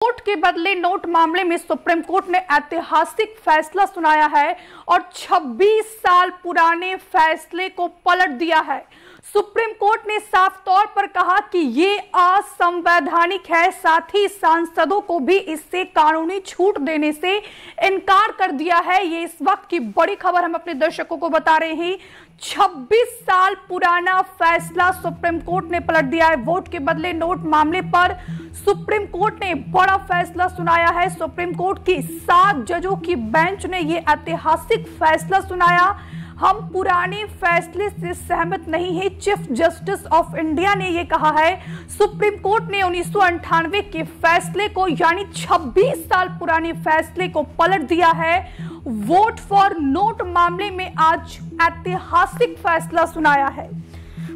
Vote के बदले note मामले में सुप्रीम कोर्ट ने ऐतिहासिक फैसला सुनाया है और 26 साल पुराने फैसले को पलट दिया है। सुप्रीम कोर्ट ने साफ तौर पर कहा कि ये असंवैधानिक है, साथ ही सांसदों को भी इससे कानूनी छूट देने से इनकार कर दिया है। ये इस वक्त की बड़ी खबर हम अपने दर्शकों को बता रहे हैं। 26 साल पुराना फैसला सुप्रीम कोर्ट ने पलट दिया है। वोट के बदले नोट मामले पर सुप्रीम कोर्ट ने बड़ा फैसला सुनाया है। सुप्रीम कोर्ट की 7 जजों की बेंच ने यह ऐतिहासिक फैसला सुनाया। हम पुराने फैसले से सहमत नहीं है, चीफ जस्टिस ऑफ इंडिया ने यह कहा है। सुप्रीम कोर्ट ने 1998 के फैसले को यानी 26 साल पुराने फैसले को पलट दिया है। वोट फॉर नोट मामले में आज ऐतिहासिक फैसला सुनाया है।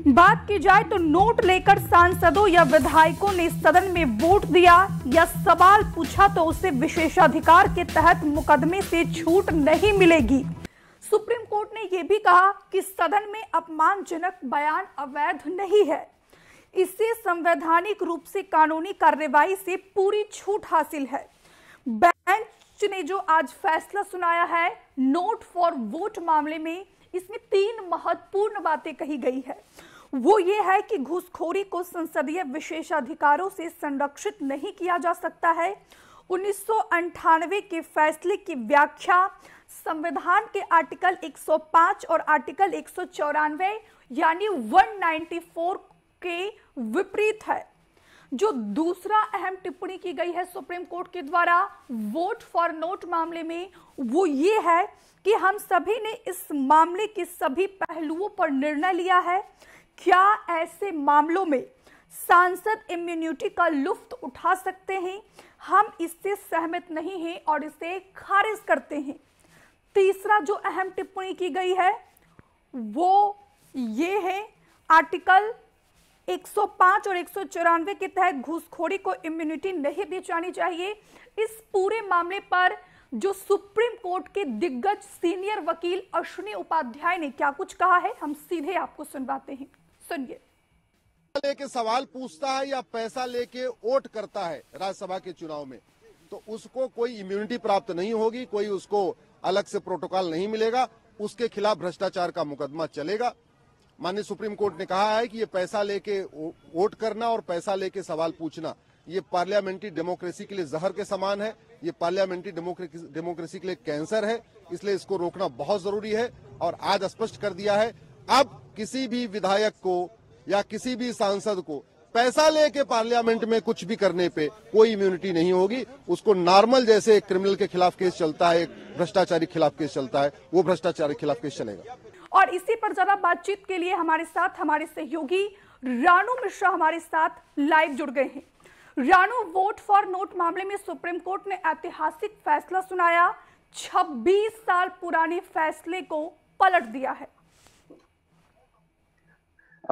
बात की जाए तो नोट लेकर सांसदों या विधायकों ने सदन में वोट दिया या सवाल पूछा तो उसे विशेषाधिकार के तहत मुकदमे से छूट नहीं मिलेगी। सुप्रीम कोर्ट ने यह भी कहा कि सदन में अपमानजनक बयान अवैध नहीं है, इससे संवैधानिक रूप से कानूनी कार्रवाई से पूरी छूट हासिल है। बेंच ने जो आज फैसला सुनाया है नोट फॉर वोट मामले में, इसमें 3 महत्वपूर्ण बातें कही गई है। वो ये है कि घूसखोरी को संसदीय विशेषाधिकारों से संरक्षित नहीं किया जा सकता है। 1998 के फैसले की व्याख्या संविधान के आर्टिकल 105 और आर्टिकल 194 यानी 194 के विपरीत है। जो दूसरा अहम टिप्पणी की गई है सुप्रीम कोर्ट के द्वारा वोट फॉर नोट मामले में, वो ये है कि हम सभी ने इस मामले के सभी पहलुओं पर निर्णय लिया है। क्या ऐसे मामलों में सांसद इम्यूनिटी का लुत्फ उठा सकते हैं? हम इससे सहमत नहीं हैं और इसे खारिज करते हैं। तीसरा जो अहम टिप्पणी की गई है वो ये है आर्टिकल 105 और 194 के तहत घूसखोरी को इम्यूनिटी नहीं दी जानी चाहिए। इस पूरे मामले पर जो सुप्रीम कोर्ट के दिग्गज सीनियर वकील अश्विनी उपाध्याय ने क्या कुछ कहा है, हम सीधे आपको सुनवाते हैं। सुनिए। लेके सवाल पूछता है या पैसा लेके वोट करता है राज्यसभा के चुनाव में, तो उसको कोई इम्यूनिटी प्राप्त नहीं होगी, कोई उसको अलग से प्रोटोकॉल नहीं मिलेगा, उसके खिलाफ भ्रष्टाचार का मुकदमा चलेगा। माननीय सुप्रीम कोर्ट ने कहा है कि ये पैसा लेके वोट करना और पैसा लेके सवाल पूछना ये पार्लियामेंट्री डेमोक्रेसी के लिए जहर के समान है, ये पार्लियामेंट्री डेमोक्रेसी के लिए कैंसर है, इसलिए इसको रोकना बहुत जरूरी है। और आज स्पष्ट कर दिया है, अब किसी भी विधायक को या किसी भी सांसद को पैसा लेके पार्लियामेंट में कुछ भी करने पे कोई इम्यूनिटी नहीं होगी। उसको नॉर्मल जैसे एक क्रिमिनल के खिलाफ केस चलता है, एक भ्रष्टाचारी खिलाफ केस चलता है, वो भ्रष्टाचारी खिलाफ केस चलेगा। और इसी पर ज्यादा बातचीत के लिए हमारे साथ हमारे सहयोगी रानू मिश्रा हमारे साथ लाइव जुड़ गए हैं। रानू, वोट फॉर नोट मामले में सुप्रीम कोर्ट ने ऐतिहासिक फैसला सुनाया, 26 साल पुराने फैसले को पलट दिया है।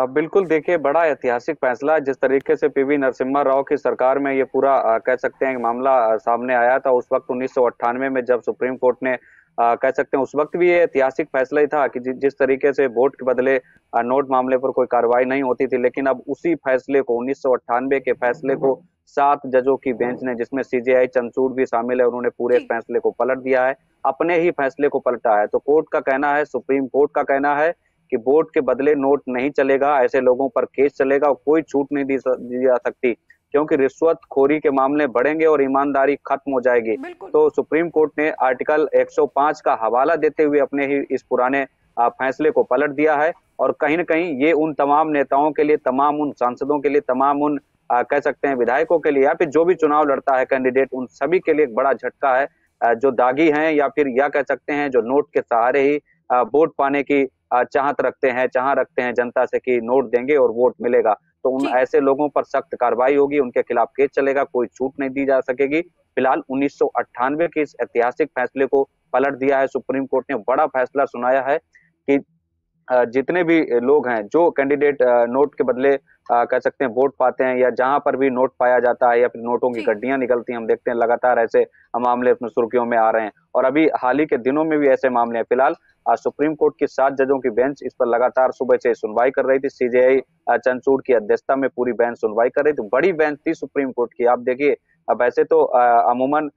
बिल्कुल, देखिए बड़ा ऐतिहासिक फैसला। जिस तरीके से पीवी नरसिम्हा राव की सरकार में ये पूरा कह सकते हैं मामला सामने आया था, उस वक्त 1998 में जब सुप्रीम कोर्ट ने कह सकते हैं उस वक्त भी ये ऐतिहासिक फैसला ही था कि जिस तरीके से वोट के बदले नोट मामले पर कोई कार्रवाई नहीं होती थी, लेकिन अब उसी फैसले को 1998 के फैसले को 7 जजों की बेंच ने, जिसमें सीजेआई चंद्रचूड़ भी शामिल है, उन्होंने पूरे फैसले को पलट दिया है, अपने ही फैसले को पलटा है। तो कोर्ट का कहना है, सुप्रीम कोर्ट का कहना है कि वोट के बदले नोट नहीं चलेगा, ऐसे लोगों पर केस चलेगा, कोई छूट नहीं दी जा सकती, क्योंकि रिश्वतखोरी के मामले बढ़ेंगे और ईमानदारी खत्म हो जाएगी। तो सुप्रीम कोर्ट ने आर्टिकल 105 का हवाला देते हुए अपने ही इस पुराने फैसले को पलट दिया है। और कहीं न कहीं ये उन तमाम नेताओं के लिए, तमाम उन सांसदों के लिए, तमाम उन कह सकते हैं विधायकों के लिए, या फिर जो भी चुनाव लड़ता है कैंडिडेट, उन सभी के लिए एक बड़ा झटका है। जो दागी हैं या फिर या कह सकते हैं जो नोट के सहारे ही वोट पाने की चाह रखते हैं जनता से कि नोट देंगे और वोट मिलेगा, तो उन ऐसे लोगों पर सख्त कार्रवाई होगी, उनके खिलाफ केस चलेगा, कोई छूट नहीं दी जा सकेगी। फिलहाल 1998 के इस ऐतिहासिक फैसले को पलट दिया है सुप्रीम कोर्ट ने। बड़ा फैसला सुनाया है कि जितने भी लोग हैं, जो कैंडिडेट नोट के बदले कह सकते हैं वोट पाते हैं, या जहां पर भी नोट पाया जाता है या फिर नोटों की गड्डियां निकलती हैं, हम देखते हैं लगातार ऐसे मामले अपने सुर्खियों में आ रहे हैं, और अभी हाल ही के दिनों में भी ऐसे मामले हैं। फिलहाल सुप्रीम कोर्ट की 7 जजों की बेंच इस पर लगातार सुबह से सुनवाई कर रही थी। सीजेआई चंद्रचूड़ की अध्यक्षता में पूरी बेंच सुनवाई कर रही थी। बड़ी बेंच थी सुप्रीम कोर्ट की। आप देखिए अब वैसे तो अमूमन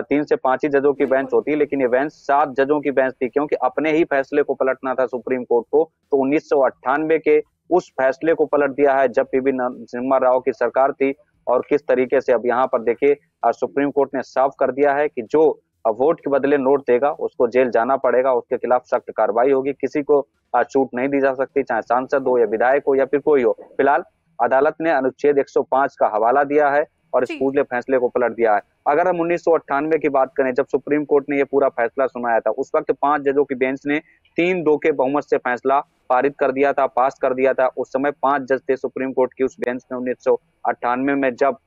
3 से 5 ही जजों की बेंच होती है, लेकिन ये बेंच 7 जजों की बेंच थी, क्योंकि अपने ही फैसले को पलटना था सुप्रीम कोर्ट को। तो 1998 के उस फैसले को पलट दिया है जब पीवी नरसिम्हा राव की सरकार थी। और किस तरीके से अब यहाँ पर देखिए सुप्रीम कोर्ट ने साफ कर दिया है कि जो वोट के बदले नोट देगा उसको जेल जाना पड़ेगा, उसके खिलाफ सख्त कार्रवाई होगी, किसी को छूट नहीं दी जा सकती, चाहे सांसद हो या विधायक हो या फिर कोई हो। फिलहाल अदालत ने अनुच्छेद 105 का हवाला दिया है और इस पूरे फैसले को पलट दिया है। अगर हम 1998 की बात करें, जब सुप्रीम कोर्ट ने यह पूरा फैसला सुनाया था, उस वक्त 5 जजों की बेंच ने 3-2 के बहुमत से फैसला पारित कर दिया था, पास कर दिया था। उस समय 5 जज थे सुप्रीम कोर्ट की उस बेंच ने 1998 में जब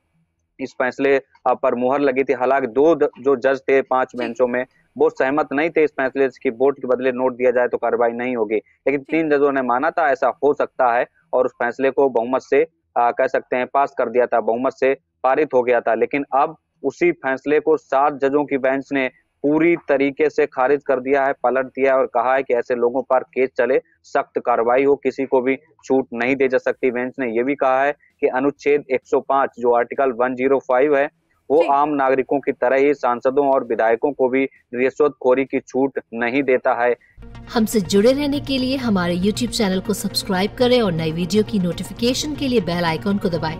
इस फैसले पर मुहर लगी थी। हालांकि 2 जो जज थे 5 बेंचों में, वो सहमत नहीं थे इस फैसले से कि वोट के बदले नोट दिया जाए तो कार्रवाई नहीं होगी, लेकिन 3 जजों ने माना था ऐसा हो सकता है और उस फैसले को बहुमत से कह सकते हैं पास कर दिया था, बहुमत से पारित हो गया था। लेकिन अब उसी फैसले को 7 जजों की बेंच ने पूरी तरीके से खारिज कर दिया है, पलट दिया है और कहा है कि ऐसे लोगों पर केस चले, सख्त कार्रवाई हो, किसी को भी छूट नहीं दे जा सकती। बेंच ने यह भी कहा है कि अनुच्छेद 105 जो आर्टिकल 105 है वो आम नागरिकों की तरह ही सांसदों और विधायकों को भी रिश्वतखोरी की छूट नहीं देता है। हमसे जुड़े रहने के लिए हमारे YouTube चैनल को सब्सक्राइब करें और नई वीडियो की नोटिफिकेशन के लिए बेल आइकॉन को दबाएं।